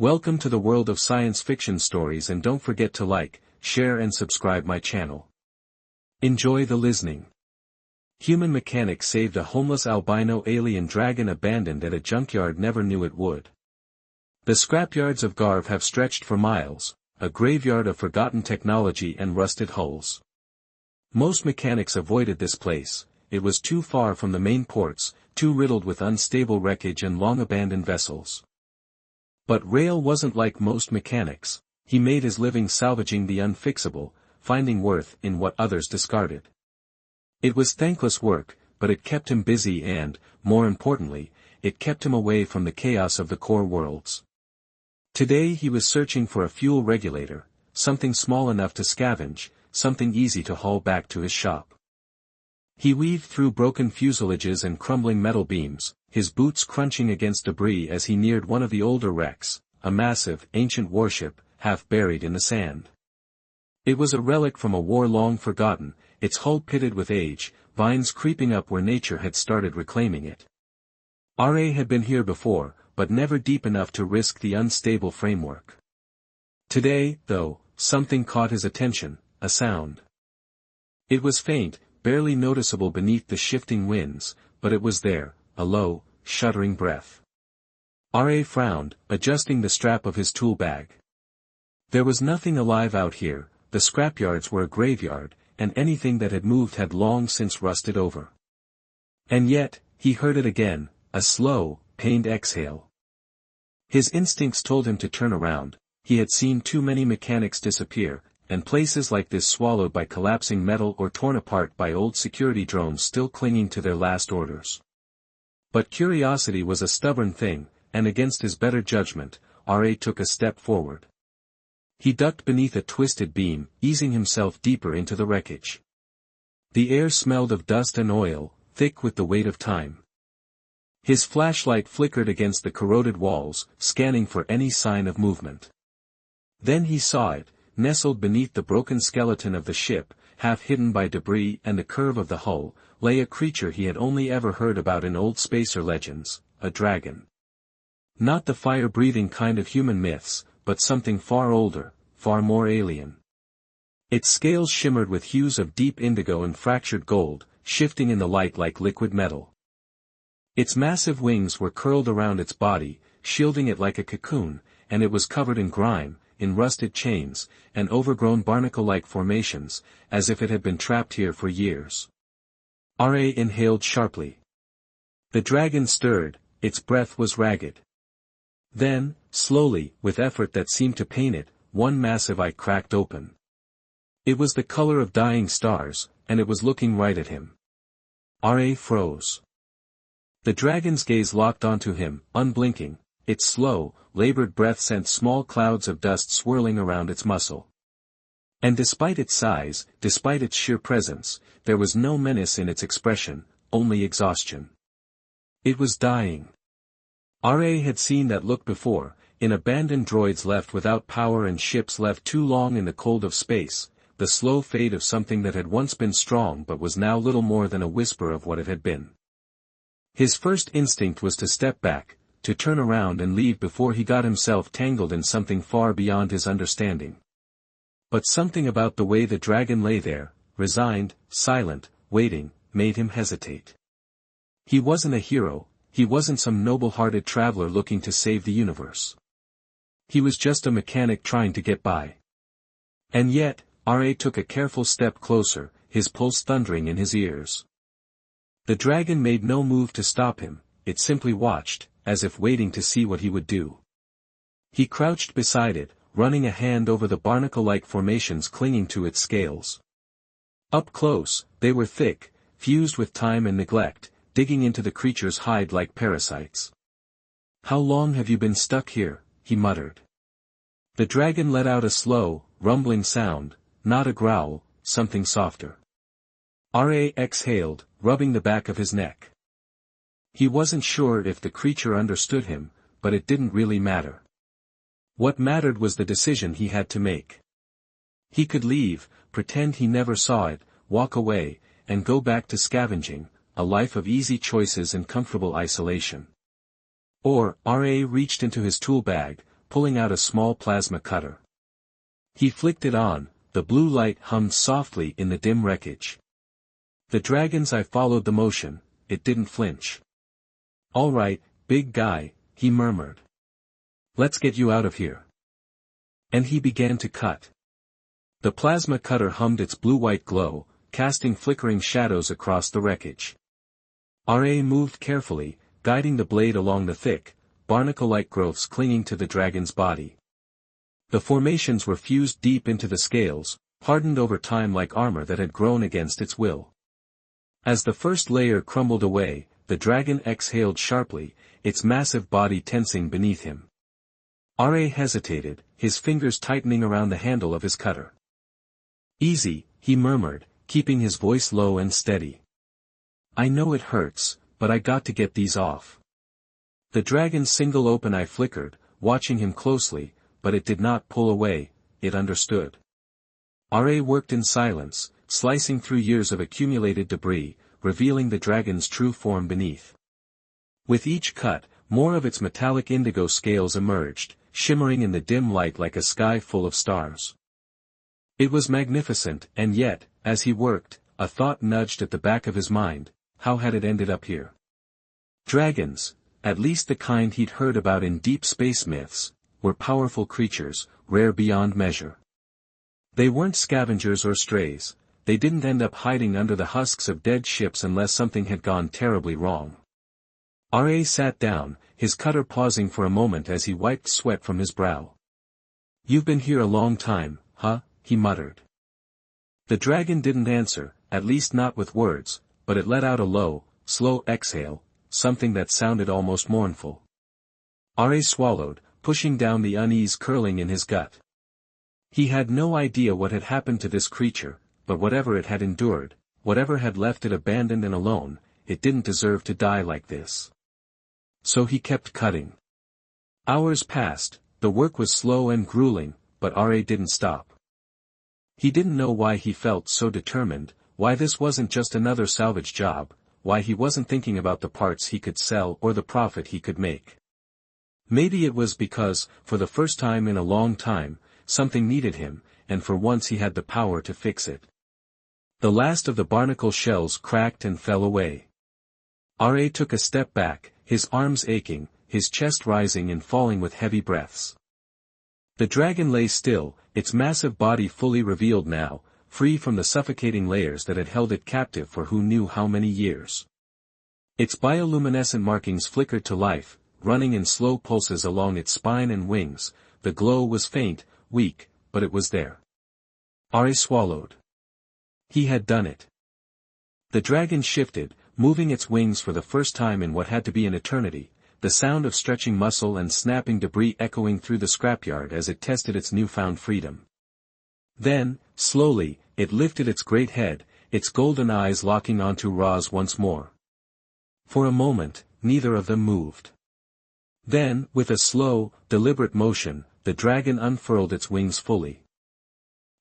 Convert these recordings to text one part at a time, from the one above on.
Welcome to the world of science fiction stories, and don't forget to like, share and subscribe my channel. Enjoy the listening. Human mechanic saved a homeless albino alien dragon abandoned at a junkyard never knew it would. The scrapyards of Garv have stretched for miles, a graveyard of forgotten technology and rusted hulls. Most mechanics avoided this place. It was too far from the main ports, too riddled with unstable wreckage and long-abandoned vessels. But Rail wasn't like most mechanics. He made his living salvaging the unfixable, finding worth in what others discarded. It was thankless work, but it kept him busy and, more importantly, it kept him away from the chaos of the core worlds. Today he was searching for a fuel regulator, something small enough to scavenge, something easy to haul back to his shop. He weaved through broken fuselages and crumbling metal beams, his boots crunching against debris as he neared one of the older wrecks, a massive, ancient warship, half buried in the sand. It was a relic from a war long forgotten, its hull pitted with age, vines creeping up where nature had started reclaiming it. RA had been here before, but never deep enough to risk the unstable framework. Today, though, something caught his attention, a sound. It was faint, barely noticeable beneath the shifting winds, but it was there, a low, shuddering breath. RA frowned, adjusting the strap of his tool bag. There was nothing alive out here, the scrapyards were a graveyard, and anything that had moved had long since rusted over. And yet, he heard it again, a slow, pained exhale. His instincts told him to turn around. He had seen too many mechanics disappear, and places like this swallowed by collapsing metal or torn apart by old security drones still clinging to their last orders. But curiosity was a stubborn thing, and against his better judgment, RA took a step forward. He ducked beneath a twisted beam, easing himself deeper into the wreckage. The air smelled of dust and oil, thick with the weight of time. His flashlight flickered against the corroded walls, scanning for any sign of movement. Then he saw it. Nestled beneath the broken skeleton of the ship, half hidden by debris and the curve of the hull, lay a creature he had only ever heard about in old spacer legends, a dragon. Not the fire-breathing kind of human myths, but something far older, far more alien. Its scales shimmered with hues of deep indigo and fractured gold, shifting in the light like liquid metal. Its massive wings were curled around its body, shielding it like a cocoon, and it was covered in grime, in rusted chains, and overgrown barnacle-like formations, as if it had been trapped here for years. RA inhaled sharply. The dragon stirred, its breath was ragged. Then, slowly, with effort that seemed to pain it, one massive eye cracked open. It was the color of dying stars, and it was looking right at him. RA froze. The dragon's gaze locked onto him, unblinking. Its slow, labored breath sent small clouds of dust swirling around its muzzle. And despite its size, despite its sheer presence, there was no menace in its expression, only exhaustion. It was dying. RA had seen that look before, in abandoned droids left without power and ships left too long in the cold of space, the slow fade of something that had once been strong but was now little more than a whisper of what it had been. His first instinct was to step back, to turn around and leave before he got himself tangled in something far beyond his understanding. But something about the way the dragon lay there, resigned, silent, waiting, made him hesitate. He wasn't a hero, he wasn't some noble-hearted traveler looking to save the universe. He was just a mechanic trying to get by. And yet, RA took a careful step closer, his pulse thundering in his ears. The dragon made no move to stop him, it simply watched, as if waiting to see what he would do. He crouched beside it, running a hand over the barnacle-like formations clinging to its scales. Up close, they were thick, fused with time and neglect, digging into the creature's hide like parasites. "How long have you been stuck here?" he muttered. The dragon let out a slow, rumbling sound, not a growl, something softer. RA exhaled, rubbing the back of his neck. He wasn't sure if the creature understood him, but it didn't really matter. What mattered was the decision he had to make. He could leave, pretend he never saw it, walk away, and go back to scavenging, a life of easy choices and comfortable isolation. Or, RA reached into his tool bag, pulling out a small plasma cutter. He flicked it on, the blue light hummed softly in the dim wreckage. The dragon's eye followed the motion, it didn't flinch. "All right, big guy," he murmured. "Let's get you out of here." And he began to cut. The plasma cutter hummed its blue-white glow, casting flickering shadows across the wreckage. R.A. moved carefully, guiding the blade along the thick, barnacle-like growths clinging to the dragon's body. The formations were fused deep into the scales, hardened over time like armor that had grown against its will. As the first layer crumbled away, the dragon exhaled sharply, its massive body tensing beneath him. R.A. hesitated, his fingers tightening around the handle of his cutter. "Easy," he murmured, keeping his voice low and steady. "I know it hurts, but I got to get these off." The dragon's single open eye flickered, watching him closely, but it did not pull away, it understood. R.A. worked in silence, slicing through years of accumulated debris, revealing the dragon's true form beneath. With each cut, more of its metallic indigo scales emerged, shimmering in the dim light like a sky full of stars. It was magnificent, and yet, as he worked, a thought nudged at the back of his mind: how had it ended up here? Dragons, at least the kind he'd heard about in deep space myths, were powerful creatures, rare beyond measure. They weren't scavengers or strays, they didn't end up hiding under the husks of dead ships unless something had gone terribly wrong. R.A. sat down, his cutter pausing for a moment as he wiped sweat from his brow. "You've been here a long time, huh?" he muttered. The dragon didn't answer, at least not with words, but it let out a low, slow exhale, something that sounded almost mournful. R.A. swallowed, pushing down the unease curling in his gut. He had no idea what had happened to this creature, but whatever it had endured, whatever had left it abandoned and alone, it didn't deserve to die like this. So he kept cutting. Hours passed, the work was slow and grueling, but R.A. didn't stop. He didn't know why he felt so determined, why this wasn't just another salvage job, why he wasn't thinking about the parts he could sell or the profit he could make. Maybe it was because, for the first time in a long time, something needed him, and for once he had the power to fix it. The last of the barnacle shells cracked and fell away. R.A. took a step back, his arms aching, his chest rising and falling with heavy breaths. The dragon lay still, its massive body fully revealed now, free from the suffocating layers that had held it captive for who knew how many years. Its bioluminescent markings flickered to life, running in slow pulses along its spine and wings. The glow was faint, weak, but it was there. R.A. swallowed. He had done it. The dragon shifted, moving its wings for the first time in what had to be an eternity, the sound of stretching muscle and snapping debris echoing through the scrapyard as it tested its newfound freedom. Then, slowly, it lifted its great head, its golden eyes locking onto Ra's once more. For a moment, neither of them moved. Then, with a slow, deliberate motion, the dragon unfurled its wings fully.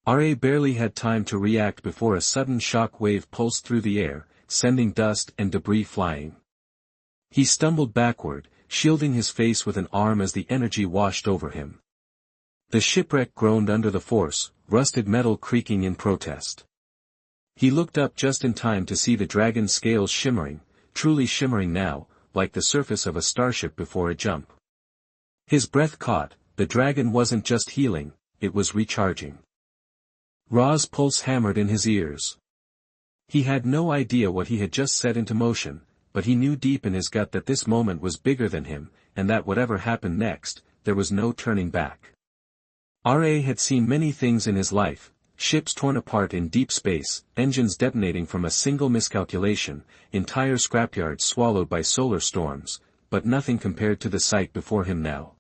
R.A. barely had time to react before a sudden shock wave pulsed through the air, sending dust and debris flying. He stumbled backward, shielding his face with an arm as the energy washed over him. The shipwreck groaned under the force, rusted metal creaking in protest. He looked up just in time to see the dragon's scales shimmering, truly shimmering now, like the surface of a starship before a jump. His breath caught, the dragon wasn't just healing, it was recharging. Ra's pulse hammered in his ears. He had no idea what he had just set into motion, but he knew deep in his gut that this moment was bigger than him, and that whatever happened next, there was no turning back. R.A. had seen many things in his life, ships torn apart in deep space, engines detonating from a single miscalculation, entire scrapyards swallowed by solar storms, but nothing compared to the sight before him now.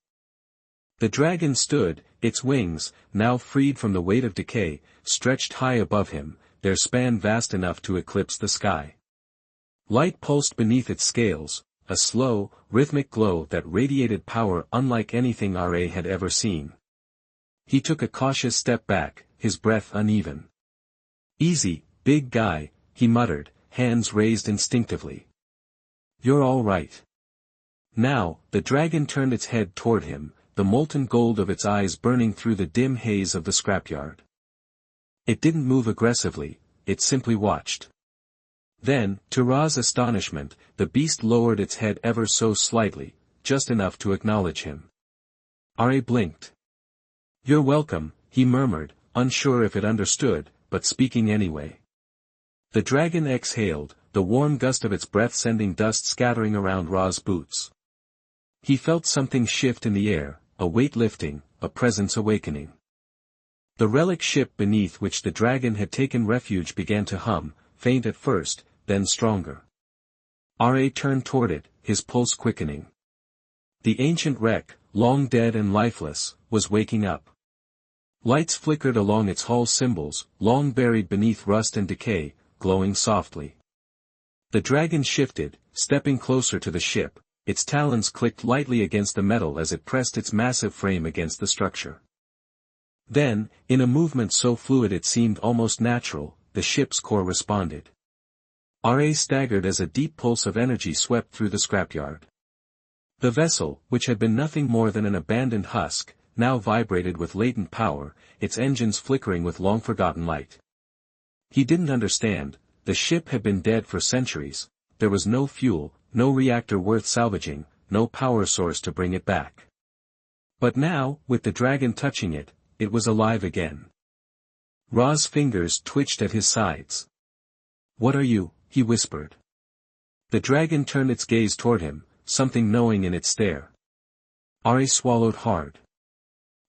The dragon stood, its wings, now freed from the weight of decay, stretched high above him, their span vast enough to eclipse the sky. Light pulsed beneath its scales, a slow, rhythmic glow that radiated power unlike anything R.A. had ever seen. He took a cautious step back, his breath uneven. "Easy, big guy," he muttered, hands raised instinctively. "You're all right." Now, the dragon turned its head toward him, the molten gold of its eyes burning through the dim haze of the scrapyard. It didn't move aggressively, it simply watched. Then, to Ra's astonishment, the beast lowered its head ever so slightly, just enough to acknowledge him. Ra blinked. "You're welcome," he murmured, unsure if it understood, but speaking anyway. The dragon exhaled, the warm gust of its breath sending dust scattering around Ra's boots. He felt something shift in the air, a weight lifting, a presence awakening. The relic ship beneath which the dragon had taken refuge began to hum, faint at first, then stronger. Ra turned toward it, his pulse quickening. The ancient wreck, long dead and lifeless, was waking up. Lights flickered along its hull symbols, long buried beneath rust and decay, glowing softly. The dragon shifted, stepping closer to the ship, its talons clicked lightly against the metal as it pressed its massive frame against the structure. Then, in a movement so fluid it seemed almost natural, the ship's core responded. Ra staggered as a deep pulse of energy swept through the scrapyard. The vessel, which had been nothing more than an abandoned husk, now vibrated with latent power, its engines flickering with long-forgotten light. He didn't understand, the ship had been dead for centuries, there was no fuel, no reactor worth salvaging, no power source to bring it back. But now, with the dragon touching it, it was alive again. Ra's fingers twitched at his sides. "What are you?" he whispered. The dragon turned its gaze toward him, something knowing in its stare. Ra swallowed hard.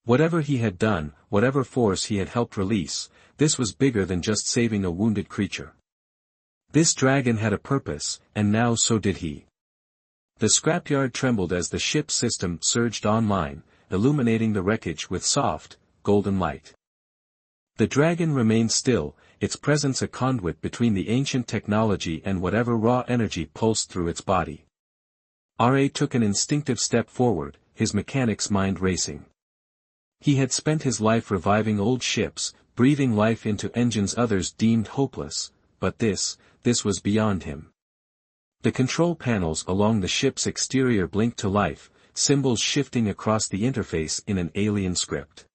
Whatever he had done, whatever force he had helped release, this was bigger than just saving a wounded creature. This dragon had a purpose, and now so did he. The scrapyard trembled as the ship's system surged online, illuminating the wreckage with soft, golden light. The dragon remained still, its presence a conduit between the ancient technology and whatever raw energy pulsed through its body. Ra took an instinctive step forward, his mechanic's mind racing. He had spent his life reviving old ships, breathing life into engines others deemed hopeless, but this was beyond him. The control panels along the ship's exterior blinked to life, symbols shifting across the interface in an alien script.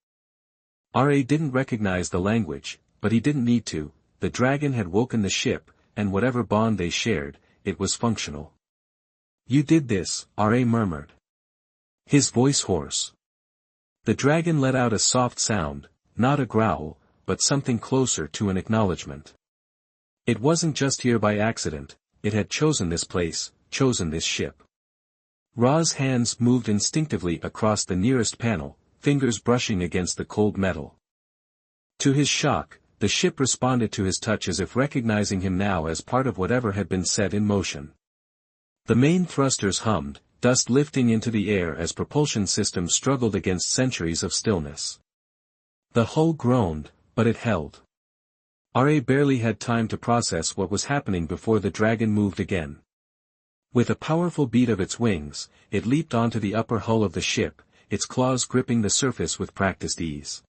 Ra didn't recognize the language, but he didn't need to, the dragon had woken the ship, and whatever bond they shared, it was functional. "You did this," Ra murmured. His voice hoarse. The dragon let out a soft sound, not a growl, but something closer to an acknowledgement. It wasn't just here by accident, it had chosen this place, chosen this ship. Ra's hands moved instinctively across the nearest panel, fingers brushing against the cold metal. To his shock, the ship responded to his touch as if recognizing him now as part of whatever had been set in motion. The main thrusters hummed, dust lifting into the air as propulsion systems struggled against centuries of stillness. The hull groaned, but it held. Ra barely had time to process what was happening before the dragon moved again. With a powerful beat of its wings, it leaped onto the upper hull of the ship, its claws gripping the surface with practiced ease.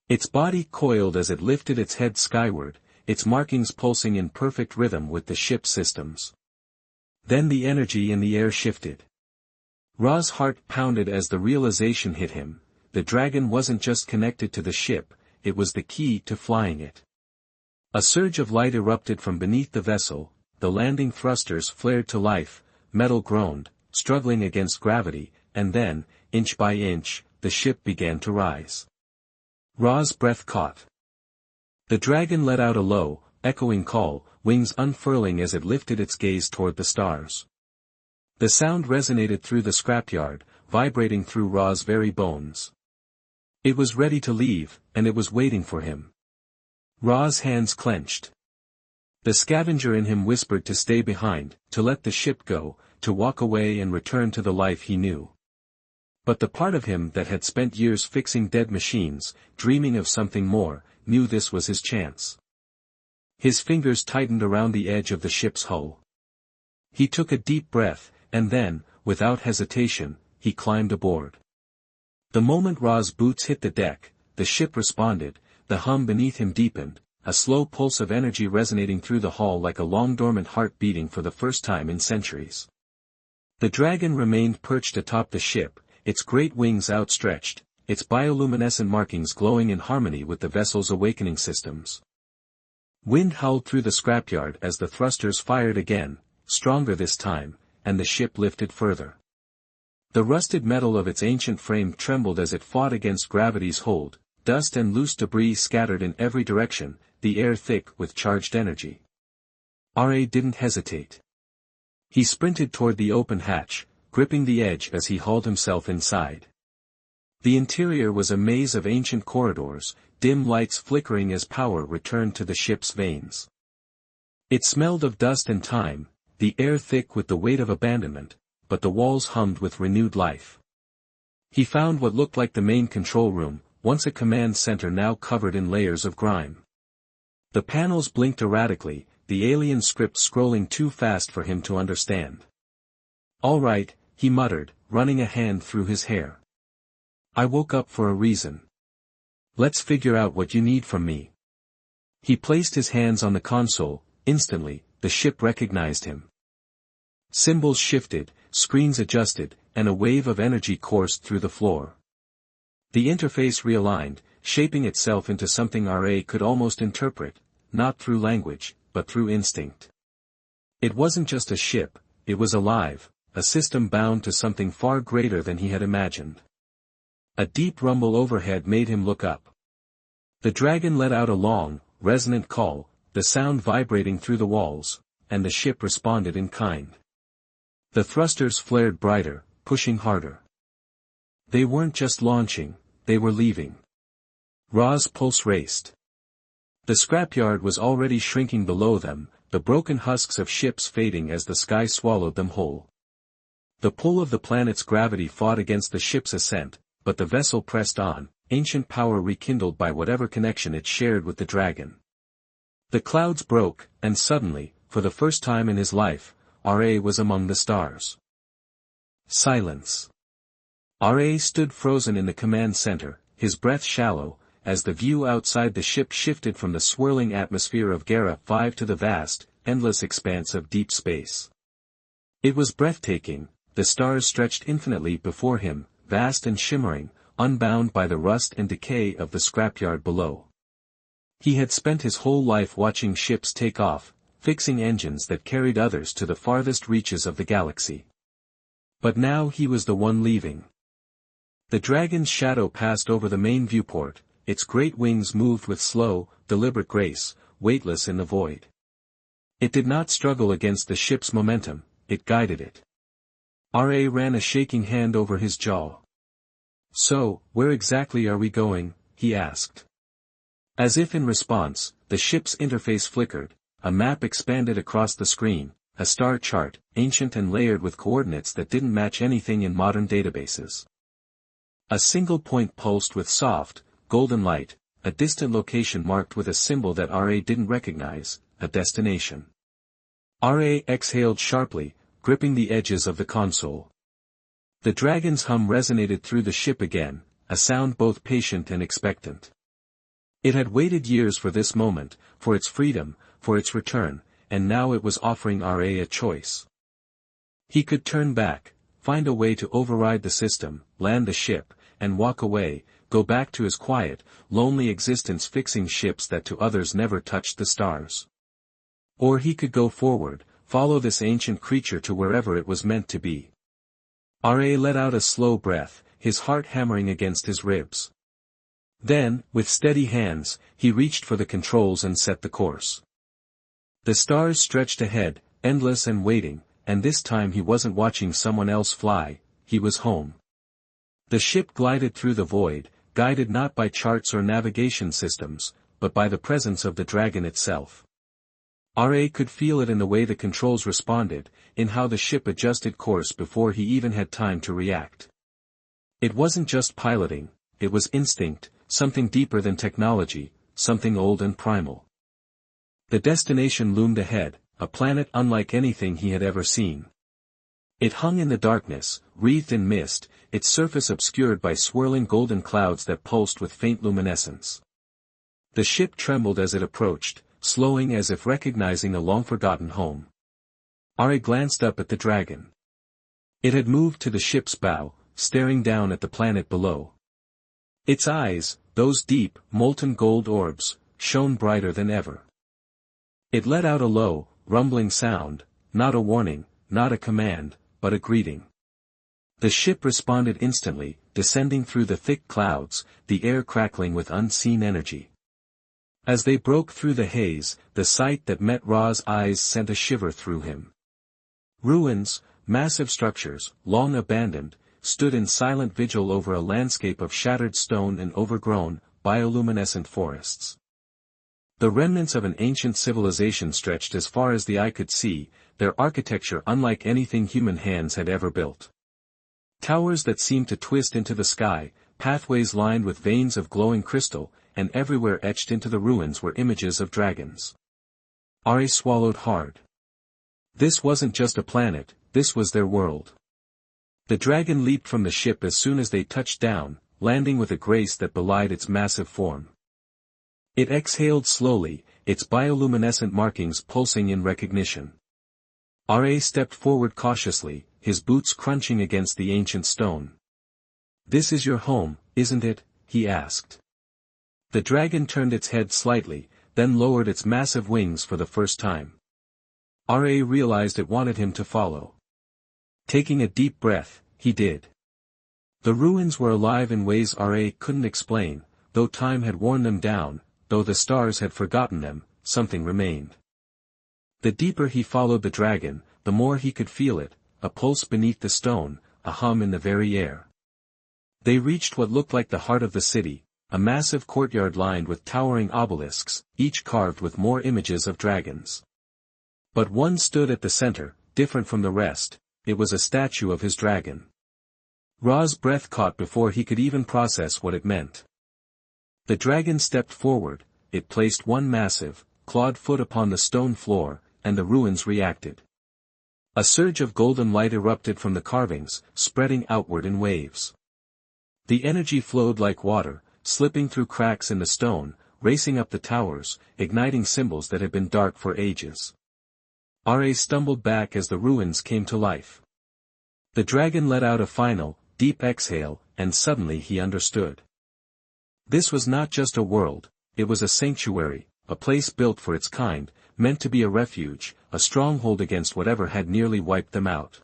Its body coiled as it lifted its head skyward, its markings pulsing in perfect rhythm with the ship's systems. Then the energy in the air shifted. Ra's heart pounded as the realization hit him, the dragon wasn't just connected to the ship, it was the key to flying it. A surge of light erupted from beneath the vessel, the landing thrusters flared to life, metal groaned, struggling against gravity, and then, inch by inch, the ship began to rise. Ra's breath caught. The dragon let out a low, echoing call, wings unfurling as it lifted its gaze toward the stars. The sound resonated through the scrapyard, vibrating through Ra's very bones. It was ready to leave, and it was waiting for him. Ra's hands clenched. The scavenger in him whispered to stay behind, to let the ship go, to walk away and return to the life he knew. But the part of him that had spent years fixing dead machines, dreaming of something more, knew this was his chance. His fingers tightened around the edge of the ship's hull. He took a deep breath, and then, without hesitation, he climbed aboard. The moment Ra's boots hit the deck, the ship responded, the hum beneath him deepened, a slow pulse of energy resonating through the hull like a long-dormant heart beating for the first time in centuries. The dragon remained perched atop the ship, its great wings outstretched, its bioluminescent markings glowing in harmony with the vessel's awakening systems. Wind howled through the scrapyard as the thrusters fired again, stronger this time, and the ship lifted further. The rusted metal of its ancient frame trembled as it fought against gravity's hold, dust and loose debris scattered in every direction, the air thick with charged energy. R.A. didn't hesitate. He sprinted toward the open hatch, gripping the edge as he hauled himself inside. The interior was a maze of ancient corridors, dim lights flickering as power returned to the ship's veins. It smelled of dust and time, the air thick with the weight of abandonment, but the walls hummed with renewed life. He found what looked like the main control room, once a command center now covered in layers of grime. The panels blinked erratically, the alien script scrolling too fast for him to understand. "All right," he muttered, running a hand through his hair. "I woke up for a reason. Let's figure out what you need from me." He placed his hands on the console. Instantly, the ship recognized him. Symbols shifted, screens adjusted, and a wave of energy coursed through the floor. The interface realigned, shaping itself into something R.A. could almost interpret, not through language, but through instinct. It wasn't just a ship, it was alive, a system bound to something far greater than he had imagined. A deep rumble overhead made him look up. The dragon let out a long, resonant call, the sound vibrating through the walls, and the ship responded in kind. The thrusters flared brighter, pushing harder. They weren't just launching, they were leaving. Ra's pulse raced. The scrapyard was already shrinking below them, the broken husks of ships fading as the sky swallowed them whole. The pull of the planet's gravity fought against the ship's ascent, but the vessel pressed on, ancient power rekindled by whatever connection it shared with the dragon. The clouds broke, and suddenly, for the first time in his life, R.A. was among the stars. Silence. R.A. stood frozen in the command center, his breath shallow, as the view outside the ship shifted from the swirling atmosphere of Gara 5 to the vast, endless expanse of deep space. It was breathtaking, the stars stretched infinitely before him, vast and shimmering, unbound by the rust and decay of the scrapyard below. He had spent his whole life watching ships take off, fixing engines that carried others to the farthest reaches of the galaxy. But now he was the one leaving. The dragon's shadow passed over the main viewport, its great wings moved with slow, deliberate grace, weightless in the void. It did not struggle against the ship's momentum, it guided it. R.A. ran a shaking hand over his jaw. "So, where exactly are we going?" he asked. As if in response, the ship's interface flickered, a map expanded across the screen, a star chart, ancient and layered with coordinates that didn't match anything in modern databases. A single point pulsed with soft, golden light, a distant location marked with a symbol that R.A. didn't recognize, a destination. R.A. exhaled sharply, gripping the edges of the console. The dragon's hum resonated through the ship again, a sound both patient and expectant. It had waited years for this moment, for its freedom, for its return, and now it was offering R.A. a choice. He could turn back, find a way to override the system, land the ship, and walk away, go back to his quiet, lonely existence fixing ships that to others never touched the stars. Or he could go forward, follow this ancient creature to wherever it was meant to be. R.A. let out a slow breath, his heart hammering against his ribs. Then, with steady hands, he reached for the controls and set the course. The stars stretched ahead, endless and waiting, and this time he wasn't watching someone else fly, he was home. The ship glided through the void, guided not by charts or navigation systems, but by the presence of the dragon itself. R.A. could feel it in the way the controls responded, in how the ship adjusted course before he even had time to react. It wasn't just piloting, it was instinct, something deeper than technology, something old and primal. The destination loomed ahead, a planet unlike anything he had ever seen. It hung in the darkness, wreathed in mist, its surface obscured by swirling golden clouds that pulsed with faint luminescence. The ship trembled as it approached, slowing as if recognizing a long-forgotten home. R.A. glanced up at the dragon. It had moved to the ship's bow, staring down at the planet below. Its eyes, those deep, molten gold orbs, shone brighter than ever. It let out a low, rumbling sound, not a warning, not a command, but a greeting. The ship responded instantly, descending through the thick clouds, the air crackling with unseen energy. As they broke through the haze, the sight that met Ra's eyes sent a shiver through him. Ruins, massive structures, long abandoned, stood in silent vigil over a landscape of shattered stone and overgrown, bioluminescent forests. The remnants of an ancient civilization stretched as far as the eye could see, their architecture unlike anything human hands had ever built. Towers that seemed to twist into the sky, pathways lined with veins of glowing crystal, and everywhere etched into the ruins were images of dragons. Ari swallowed hard. This wasn't just a planet, this was their world. The dragon leaped from the ship as soon as they touched down, landing with a grace that belied its massive form. It exhaled slowly, its bioluminescent markings pulsing in recognition. Ra stepped forward cautiously, his boots crunching against the ancient stone. "This is your home, isn't it?" he asked. The dragon turned its head slightly, then lowered its massive wings for the first time. Ra realized it wanted him to follow. Taking a deep breath, he did. The ruins were alive in ways Ra couldn't explain, though time had worn them down, though the stars had forgotten them, something remained. The deeper he followed the dragon, the more he could feel it, a pulse beneath the stone, a hum in the very air. They reached what looked like the heart of the city, a massive courtyard lined with towering obelisks, each carved with more images of dragons. But one stood at the center, different from the rest, it was a statue of his dragon. Ra's breath caught before he could even process what it meant. The dragon stepped forward, it placed one massive, clawed foot upon the stone floor, and the ruins reacted. A surge of golden light erupted from the carvings, spreading outward in waves. The energy flowed like water, slipping through cracks in the stone, racing up the towers, igniting symbols that had been dark for ages. Ra stumbled back as the ruins came to life. The dragon let out a final, deep exhale, and suddenly he understood. This was not just a world, it was a sanctuary, a place built for its kind, meant to be a refuge, a stronghold against whatever had nearly wiped them out.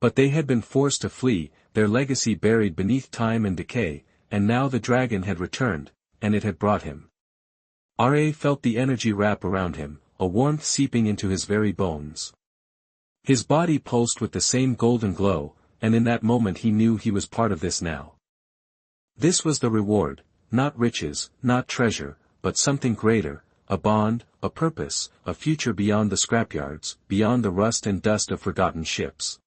But they had been forced to flee, their legacy buried beneath time and decay, and now the dragon had returned, and it had brought him. Ra felt the energy wrap around him, a warmth seeping into his very bones. His body pulsed with the same golden glow, and in that moment he knew he was part of this now. This was the reward, not riches, not treasure, but something greater, a bond, a purpose, a future beyond the scrapyards, beyond the rust and dust of forgotten ships.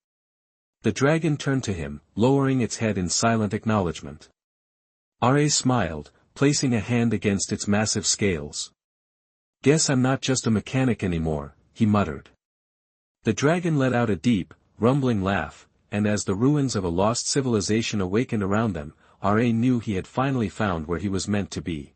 The dragon turned to him, lowering its head in silent acknowledgement. Ra smiled, placing a hand against its massive scales. "Guess I'm not just a mechanic anymore," he muttered. The dragon let out a deep, rumbling laugh, and as the ruins of a lost civilization awakened around them, Ra knew he had finally found where he was meant to be.